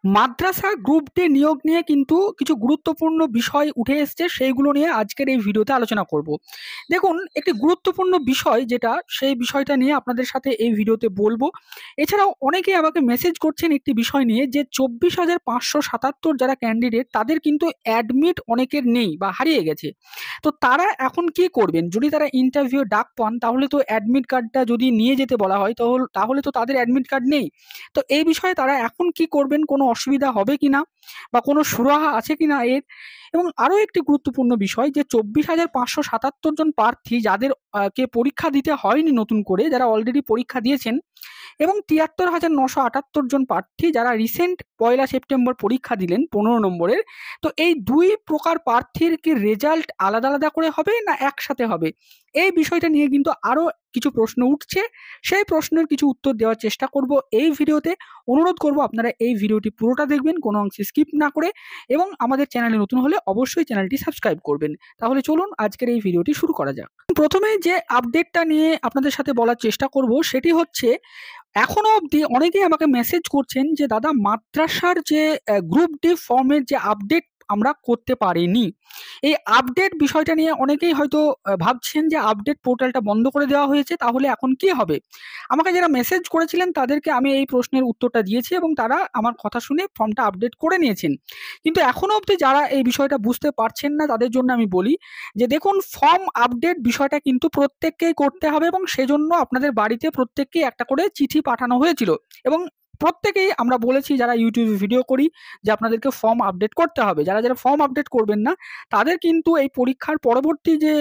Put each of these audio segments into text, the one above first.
মাদ্রাসা group D নিয়োগ নিয়ে কিন্তু কিছু গুরুত্বপূর্ণ বিষয় উঠে এসছে, সেইগুলো নিয়ে আজকের এই ভিডিওতে আলোচনা করব। দেখুন, একটি গুরুত্বপূর্ণ বিষয় যেটা, সেই বিষয়টা নিয়ে আপনাদের সাথে এই ভিডিওতে বলবো। এছাড়াও অনেকেই আমাকে মেসেজ করছেন একটি বিষয় নিয়ে, যে 24,577 যারা ক্যান্ডিডেট, তাদের কিন্তু অ্যাডমিট অনেকের নেই বা হারিয়ে গেছে। তো তারা এখন কি করবেন? যদি তারা ইন্টারভিউ ডাক পান, তাহলে তো অ্যাডমিট কার্ডটা যদি নিয়ে যেতে বলা হয়, তাহলে তো তাদের অ্যাডমিট কার্ড নেই। তো এই বিষয়ে তারা এখন কি করবেন? কোনো অসুবিধা হবে কিনা বা কোনো সুরাহা আছে কিনা এর? এবং আরো একটি গুরুত্বপূর্ণ বিষয়, যে 24,577 জন প্রার্থী যাদের কে পরীক্ষা দিতে হয়নি নতুন করে, যারা অলরেডি পরীক্ষা দিয়েছেন, এবং 73,978 জন প্রার্থী যারা রিসেন্ট 1 সেপ্টেম্বর পরীক্ষা দিলেন 15 নম্বরের। তো এই দুই প্রকার প্রার্থীর কি রেজাল্ট আলাদা আলাদা করে হবে না একসাথে হবে? এই বিষয়টা নিয়ে কিন্তু আরো কিছু প্রশ্ন উঠছে। সেই প্রশ্নের কিছু উত্তর দেওয়ার চেষ্টা করব এই ভিডিওতে। অনুরোধ করব আপনারা এই ভিডিওটি পুরোটা দেখবেন, কোনো অংশে স্কিপ না করে, এবং আমাদের চ্যানেলে নতুন হলে অবশ্যই চ্যানেলটি সাবস্ক্রাইব করবেন। তাহলে চলুন আজকের এই ভিডিওটি শুরু করা যাক। প্রথমে যে আপডেটটা নিয়ে আপনাদের সাথে বলার চেষ্টা করব, সেটি হচ্ছে, এখনো অবধি অনেকেই আমাকে মেসেজ করছেন যে দাদা, মাদ্রাসার যে গ্রুপ ডি ফর্মের যে আপডেট আমরা করতে পারিনি। এই আপডেট বিষয়টা নিয়ে অনেকেই হয়তো ভাবছেন যে আপডেট পোর্টালটা বন্ধ করে দেওয়া হয়েছে, তাহলে এখন কি হবে? আমাকে যারা মেসেজ করেছিলেন তাদেরকে আমি এই প্রশ্নের উত্তরটা দিয়েছি, এবং তারা আমার কথা শুনে ফর্মটা আপডেট করে নিয়েছেন। কিন্তু এখনো অবধি যারা এই বিষয়টা বুঝতে পারছেন না, তাদের জন্য আমি বলি যে দেখুন, ফর্ম আপডেট বিষয়টা কিন্তু প্রত্যেককেই করতে হবে, এবং সেজন্য আপনাদের বাড়িতে প্রত্যেককেই একটা করে চিঠি পাঠানো হয়েছিল। এবং প্রত্যেকেই আমরা বলেছি, যারা ইউটিউবে ভিডিও করি, যে আপনাদেরকে ফর্ম আপডেট করতে হবে। যারা যারা ফর্ম আপডেট করবেন না, তাদের কিন্তু এই পরীক্ষার পরবর্তী যে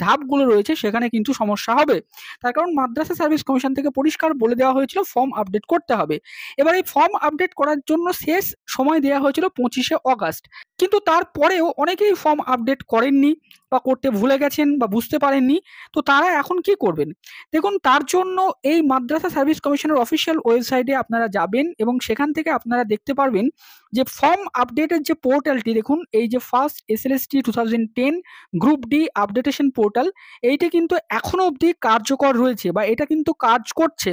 ধাপগুলো রয়েছে, সেখানে কিন্তু সমস্যা হবে। তার কারণ মাদ্রাসা সার্ভিস কমিশন থেকে পরিষ্কার বলে দেওয়া হয়েছিল ফর্ম আপডেট করতে হবে। এবার এই ফর্ম আপডেট করার জন্য শেষ সময় দেওয়া হয়েছিল 25 অগাস্ট। কিন্তু তারপরেও অনেকেই ফর্ম আপডেট করেননি, বা করতে ভুলে গেছেন, বা বুঝতে পারেননি। তো তারা এখন কি করবেন? দেখুন, তার জন্য এই মাদ্রাসা সার্ভিস কমিশনের অফিসিয়াল ওয়েবসাইটে আপনারা যাবেন, এবং সেখান থেকে আপনারা দেখতে পারবেন যে ফর্ম আপডেটের যে পোর্টালটি, দেখুন এই যে first SLST 2010 group D updation portal, এইটা কিন্তু এখনো অবধি কার্যকর রয়েছে, বা এটা কিন্তু কাজ করছে।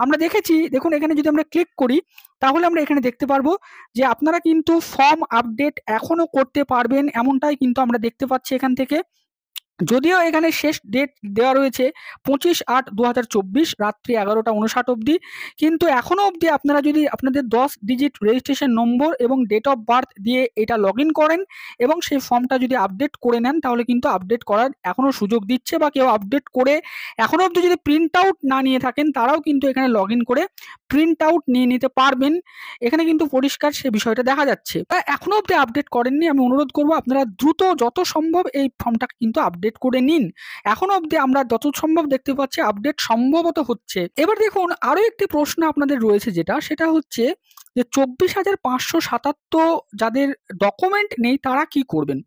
আমরা দেখেছি, দেখুন এখানে যদি আমরা ক্লিক করি, তাহলে আমরা এখানে দেখতে পারবো যে আপনারা কিন্তু ফর্ম আপডেট এখনো করতে পারবেন, এমনটাই কিন্তু আমরা দেখতে পাচ্ছি এখান থেকে। যদিও এখানে শেষ ডেট দেওয়া রয়েছে 25/8/2024 রাত্রি 11টা 59 অবধি, কিন্তু এখনো অবধি আপনারা যদি আপনাদের 10 ডিজিট রেজিস্ট্রেশন নম্বর এবং ডেট অফ বার্থ দিয়ে এটা লগ ইন করেন, এবং সেই ফর্মটা যদি আপডেট করে নেন, তাহলে কিন্তু আপডেট করার এখনো সুযোগ দিচ্ছে। বা কেউ আপডেট করে এখনো অবধি যদি প্রিন্ট আউট না নিয়ে থাকেন, তারাও কিন্তু এখানে লগ ইন করে প্রিন্ট আউট নিয়ে নিতে পারবেন। এখানে কিন্তু পরিষ্কার সে বিষয়টা দেখা যাচ্ছে। এখনো অবধি আপডেট করেননি, আমি অনুরোধ করবো আপনারা দ্রুত যত সম্ভব এই ফর্মটা কিন্তু আপডেট করে নিন। এখনো অবধি আমরা যত সম্ভব দেখতে পাচ্ছি আপডেট সম্ভবত হচ্ছে। এবার দেখুন, আরো একটি প্রশ্ন আপনাদের রয়েছে, সেটা হচ্ছে যে 24,577 যাদের ডকুমেন্ট নেই, তারা কি করবেন?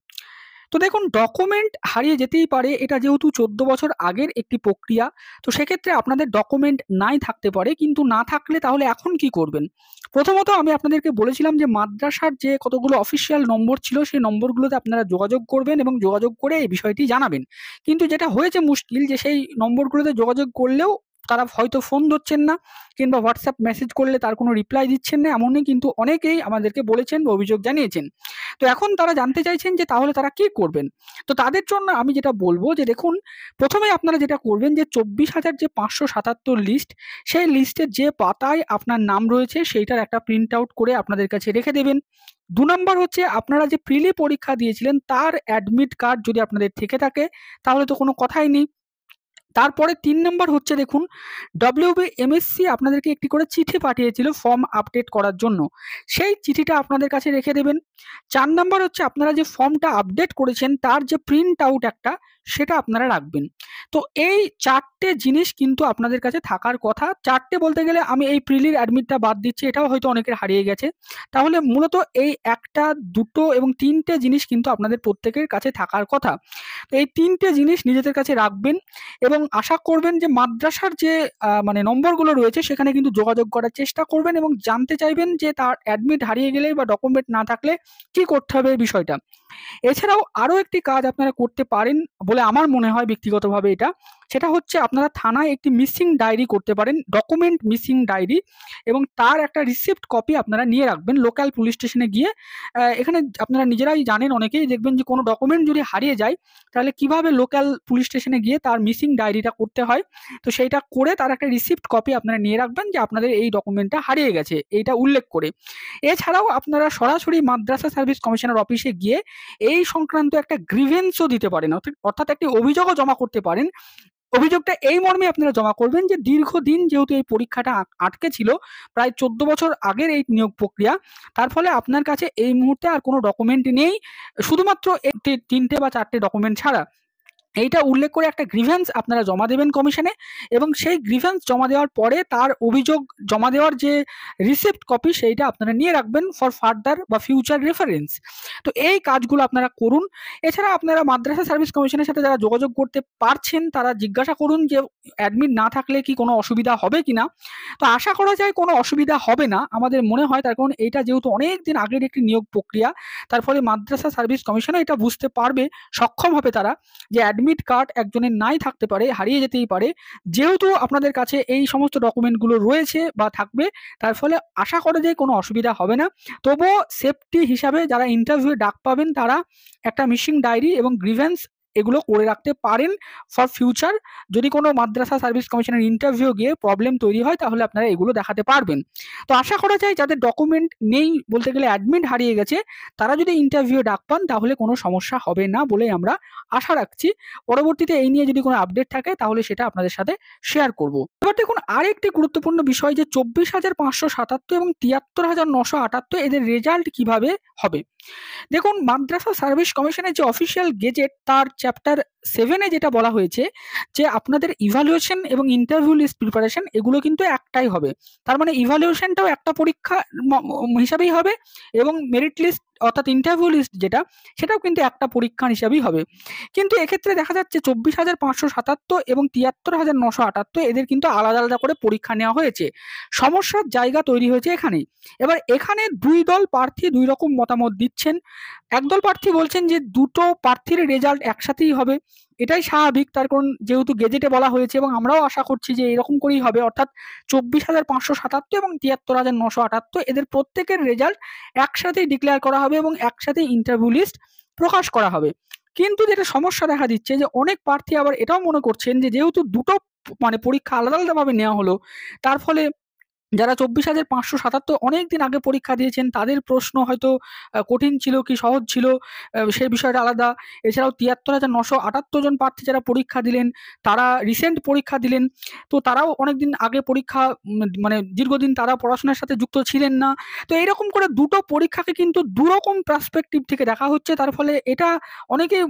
তো দেখুন, ডকুমেন্ট হারিয়ে যেতেই পারে, এটা যেহেতু 14 বছর আগের একটি প্রক্রিয়া। তো সেক্ষেত্রে আপনাদের ডকুমেন্ট নাই থাকতে পারে, কিন্তু না থাকলে তাহলে এখন কি করবেন? প্রথমত আমি আপনাদেরকে বলেছিলাম যে মাদ্রাসার যে কতগুলো অফিসিয়াল নম্বর ছিল, সেই নম্বরগুলোতে আপনারা যোগাযোগ করবেন, এবং যোগাযোগ করে এই বিষয়টি জানাবেন। কিন্তু যেটা হয়েছে মুশকিল, যে সেই নম্বরগুলোতে যোগাযোগ করলেও তারা হয়তো ফোন ধরছেন না, কিংবা হোয়াটসঅ্যাপ মেসেজ করলে তার কোনো রিপ্লাই দিচ্ছেন না, এমনই কিন্তু অনেকেই আমাদেরকে বলেছেন বা অভিযোগ জানিয়েছেন। তো এখন তারা জানতে চাইছেন যে তাহলে তারা কি করবেন? তো তাদের জন্য আমি যেটা বলবো, যে দেখুন, প্রথমে আপনারা যেটা করবেন, যে 24,577 লিস্ট, সেই লিস্টের যে পাতায় আপনার নাম রয়েছে, সেইটার একটা প্রিন্ট আউট করে আপনাদের কাছে রেখে দেবেন। 2 নম্বর হচ্ছে, আপনারা যে প্রিলি পরীক্ষা দিয়েছিলেন তার অ্যাডমিট কার্ড যদি আপনাদের থেকে থাকে, তাহলে তো কোনো কথাই নেই। তারপরে 3 নম্বর হচ্ছে, দেখুন WBMSC আপনাদেরকে একটি করে চিঠি পাঠিয়েছিল ফর্ম আপডেট করার জন্য, সেই চিঠিটা আপনাদের কাছে রেখে দেবেন। 4 নম্বর হচ্ছে, আপনারা যে ফর্মটা আপডেট করেছেন তার যে প্রিন্ট আউট একটা, সেটা আপনারা রাখবেন। তো এই 4টে জিনিস কিন্তু আপনাদের কাছে থাকার কথা। 4টে বলতে গেলে আমি এই প্রিলির অ্যাডমিটটা বাদ দিচ্ছি, এটাও হয়তো অনেকের হারিয়ে গেছে। তাহলে মূলত এই 1টা 2টো এবং 3টে জিনিস কিন্তু আপনাদের প্রত্যেকের কাছে থাকার কথা। তো এই 3টে জিনিস নিজেদের কাছে রাখবেন, এবং আশা করবেন যে মাদ্রাসার যে নম্বরগুলো রয়েছে, সেখানে কিন্তু যোগাযোগ করার চেষ্টা করবেন, এবং জানতে চাইবেন যে তার অ্যাডমিট হারিয়ে গেলে বা ডকুমেন্ট না থাকলে কি করতে হবে এই বিষয়টা। এছাড়াও আরো একটি কাজ আপনারা করতে পারেন বলে আমার মনে হয় ব্যক্তিগতভাবে এটা, সেটা হচ্ছে আপনারা থানায় একটি মিসিং ডায়েরি করতে পারেন, ডকুমেন্ট মিসিং ডায়েরি, এবং তার একটা রিসিপ্ট কপি আপনারা নিয়ে রাখবেন লোকাল পুলিশ স্টেশনে গিয়ে। এখানে আপনারা নিজেরাই জানেন, অনেকেই দেখবেন যে কোনো ডকুমেন্ট যদি হারিয়ে যায় তাহলে কিভাবে লোকাল পুলিশ স্টেশনে গিয়ে তার মিসিং ডায়েরিটা করতে হয়। তো সেইটা করে তার একটা রিসিপ্ট কপি আপনারা নিয়ে রাখবেন যে আপনাদের এই ডকুমেন্টটা হারিয়ে গেছে, এইটা উল্লেখ করে। এছাড়াও আপনারা সরাসরি মাদ্রাসা সার্ভিস কমিশনের অফিসে গিয়ে এই সংক্রান্ত একটা গ্রিভেন্সও দিতে পারেন, অর্থাৎ একটি অভিযোগও জমা করতে পারেন। অভিযোগটা এই মর্মে আপনারা জমা করবেন যে দীর্ঘদিন যেহেতু এই পরীক্ষাটা আটকে ছিল, প্রায় 14 বছর আগের এই নিয়োগ প্রক্রিয়া, তার ফলে আপনার কাছে এই মুহূর্তে আর কোনো ডকুমেন্ট নেই, শুধুমাত্র এই 3টে বা 4টে ডকুমেন্ট ছাড়া। এইটা উল্লেখ করে একটা গ্রিভেন্স আপনারা জমা দেবেন কমিশনে, এবং সেই গ্রিভেন্স জমা দেওয়ার পরে তার অভিযোগ জমা দেওয়ার যে রিসিপ্ট কপি সেইটা আপনারা নিয়ে রাখবেন ফর ফার্দার বা ফিউচার রেফারেন্স। তো এই কাজগুলো আপনারা করুন। এছাড়া আপনারা মাদ্রাসা সার্ভিস কমিশনের সাথে যারা যোগাযোগ করতে পারছেন তারা জিজ্ঞাসা করুন যে অ্যাডমিট না থাকলে কি কোনো অসুবিধা হবে কিনা। তো আশা করা যায় কোনো অসুবিধা হবে না আমাদের মনে হয়, তার কারণ এইটা যেহেতু অনেক দিন আগের একটি নিয়োগ প্রক্রিয়া, তার ফলে মাদ্রাসা সার্ভিস কমিশনও এটা বুঝতে পারবে, সক্ষম হবে তারা যে অ্যাডমিট কার্ড একজনের নাই থাকতে পারে, হারিয়ে যেতেই পারে। যেহেতু আপনাদের কাছে এই সমস্ত ডকুমেন্টগুলো রয়েছে বা থাকবে, তার ফলে আশা করা যায় কোনো অসুবিধা হবে না। তবুও সেফটি হিসাবে যারা ইন্টারভিউ ডাক পাবেন তারা একটা মিসিং ডায়েরি এবং গ্রিভেন্স এগুলো করে রাখতে পারেন ফর ফিউচার। যদি কোনো মাদ্রাসা সার্ভিস কমিশনের ইন্টারভিউ গিয়ে প্রবলেম তৈরি হয় তাহলে আপনারা এগুলো দেখাতে পারবেন। তো আশা করা যায় যাদের ডকুমেন্ট নেই, বলতে গেলে অ্যাডমিট হারিয়ে গেছে, তারা যদি ইন্টারভিউ ডাক পান তাহলে কোনো সমস্যা হবে না বলে আমরা আশা রাখছি। পরবর্তীতে এই নিয়ে যদি কোনো আপডেট থাকে তাহলে সেটা আপনাদের সাথে শেয়ার করব। এবার দেখুন আরেকটি গুরুত্বপূর্ণ বিষয় যে 24,577 এবং 73,978 এদের রেজাল্ট কিভাবে হবে। দেখুন মাদ্রাসা সার্ভিস কমিশনের যে অফিসিয়াল গেজেট তার চ্যাপ্টার 7-এ যেটা বলা হয়েছে যে আপনাদের ইভালুয়েশন এবং ইন্টারভিউ লিস্ট প্রিপারেশন এগুলো কিন্তু একটাই হবে। তার মানে ইভালুয়েশনটাও একটা পরীক্ষা হিসাবেই হবে, এবং মেরিট লিস্ট অর্থাৎ ইন্টারভিউ লিস্ট যেটা সেটাও কিন্তু একটা পরীক্ষার হিসাবেই হবে। কিন্তু এক্ষেত্রে দেখা যাচ্ছে 24,577 এবং 73,978 এদের কিন্তু আলাদা আলাদা করে পরীক্ষা নেওয়া হয়েছে। সমস্যার জায়গা তৈরি হয়েছে এখানেই। এবার এখানে দুই দল প্রার্থী দুই রকম মতামত দিচ্ছেন। একদল প্রার্থী বলছেন যে দুটো প্রার্থীর রেজাল্ট একসাথেই হবে, এটাই স্বাভাবিক, তার কারণ যেহেতু গেজেটে বলা হয়েছে এবং আমরাও আশা করছি যে এরকম করেই হবে, অর্থাৎ 24,577 এবং 73,978 এদের প্রত্যেকের রেজাল্ট একসাথেই ডিক্লেয়ার করা হবে এবং একসাথেই ইন্টারভিউ লিস্ট প্রকাশ করা হবে। কিন্তু যেটা সমস্যা দেখা দিচ্ছে যে অনেক প্রার্থী আবার এটাও মনে করছেন যে যেহেতু দুটো মানে পরীক্ষা আলাদা আলাদাভাবে নেওয়া হলো, তার ফলে যারা 24,577 অনেকদিন আগে পরীক্ষা দিয়েছেন তাদের প্রশ্ন হয়তো কঠিন ছিল কি সহজ ছিল, সেই বিষয়টা আলাদা। এছাড়াও 73,978 জন প্রার্থী যারা পরীক্ষা দিলেন তারা রিসেন্ট পরীক্ষা দিলেন, তো তারাও অনেকদিন আগে পরীক্ষা মানে দীর্ঘদিন তারা পড়াশোনার সাথে যুক্ত ছিলেন না। তো এইরকম করে দুটো পরীক্ষাকে কিন্তু দুরকম পার্সপেক্টিভ থেকে দেখা হচ্ছে, তার ফলে এটা অনেকেই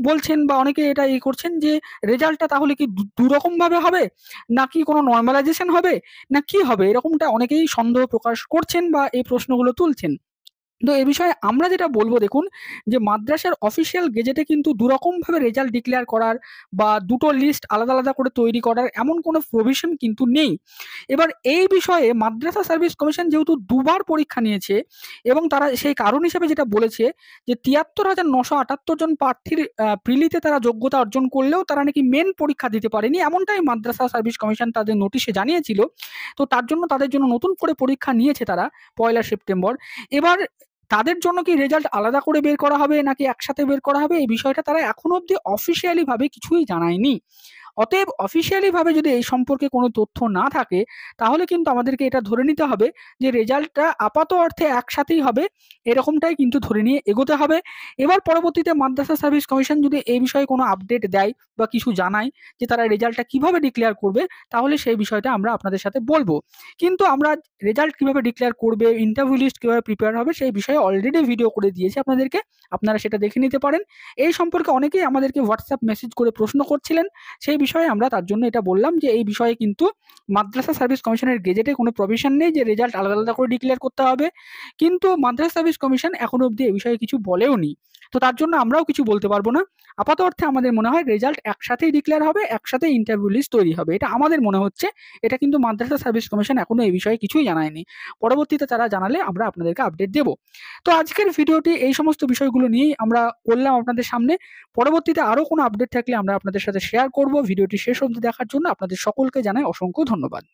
বলছেন বা অনেকে এটা করছেন যে রেজাল্টটা তাহলে কি দুরকমভাবে হবে, নাকি কোনো নর্মালাইজেশন হবে, না কি হবে, এরকমটা অনেকেই সন্দেহ প্রকাশ করছেন বা এই প্রশ্নগুলো তুলছেন। তো এ বিষয়ে আমরা যেটা বলবো, দেখুন যে মাদ্রাসার অফিসিয়াল গেজেটে কিন্তু দুরকমভাবে রেজাল্ট ডিক্লেয়ার করার বা দুটো লিস্ট আলাদা আলাদা করে তৈরি করার এমন কোনো প্রভিশন কিন্তু নেই। এবার এই বিষয়ে মাদ্রাসা সার্ভিস কমিশন যেহেতু দুবার পরীক্ষা নিয়েছে এবং তারা সেই কারণ হিসেবে যেটা বলেছে যে 73,978 জন প্রার্থীর প্রিলিতে তারা যোগ্যতা অর্জন করলেও তারা নাকি মেন পরীক্ষা দিতে পারেনি, এমনটাই মাদ্রাসা সার্ভিস কমিশন তাদের নোটিশে জানিয়েছিল। তো তার জন্য তাদের জন্য নতুন করে পরীক্ষা নিয়েছে তারা 1 সেপ্টেম্বর। এবার তাদের জন্য কি রেজাল্ট আলাদা করে বের করা হবে নাকি একসাথে বের করা হবে, এই বিষয়টা তারা এখনো অব্দি অফিসিয়ালি ভাবে কিছুই জানায়নি। অতএব অফিসিয়ালি ভাবে যদি এই সম্পর্কে কোনো তথ্য না থাকে তাহলে কিন্তু আমাদেরকে এটা ধরে নিতে হবে যে রেজাল্টটা আপাত অর্থে একসাথেই হবে, এরকমটাই কিন্তু ধরে নিয়ে এগোতে হবে। এবার পরবর্তীতে মাদ্রাসা সার্ভিস কমিশন যদি এই বিষয়ে কোনো আপডেট দেয় বা কিছু জানায় যে তারা রেজাল্টটা কিভাবে ডিক্লেয়ার করবে তাহলে সেই বিষয়টা আমরা আপনাদের সাথে বলবো। কিন্তু আমরা রেজাল্ট কিভাবে ডিক্লেয়ার করবে, ইন্টারভিউ লিস্ট কিভাবে প্রিপেয়ার হবে সেই বিষয়ে অলরেডি ভিডিও করে দিয়েছি আপনাদেরকে, আপনারা সেটা দেখে নিতে পারেন। এই সম্পর্কে অনেকেই আমাদেরকে হোয়াটসঅ্যাপ মেসেজ করে প্রশ্ন করছিলেন, সেই বিষয়ে আমরা তার জন্য এটা বললাম যে এই বিষয়ে কিন্তু মাদ্রাসা সার্ভিস কমিশনের গেজেটে কোনো প্রভিশন নেই যে রেজাল্ট আলাদা আলাদা করে ডিক্লেয়ার করতে হবে, কিন্তু মাদ্রাসা সার্ভিস কমিশন এখনো অবধি এই বিষয়ে কিছু বলেওনি। তো তার জন্য আমরাও কিছু বলতে পারবো না। আপাত অর্থে আমাদের মনে হয় রেজাল্ট একসাথেই ডিক্লেয়ার হবে, একসাথেই ইন্টারভিউ লিস্ট তৈরি হবে, এটা আমাদের মনে হচ্ছে। এটা কিন্তু মাদ্রাসা সার্ভিস কমিশন এখনো এই বিষয়ে কিছুই জানায়নি। পরবর্তীতে তারা জানালে আমরা আপনাদেরকে আপডেট দেব। তো আজকের ভিডিওটি এই সমস্ত বিষয়গুলো নিয়েই আমরা করলাম আপনাদের সামনে। পরবর্তীতে আরও কোনো আপডেট থাকলে আমরা আপনাদের সাথে শেয়ার করব। ভিডিওটি শেষ অবধি দেখার জন্য আপনাদের সকলকে জানাই অসংখ্য ধন্যবাদ।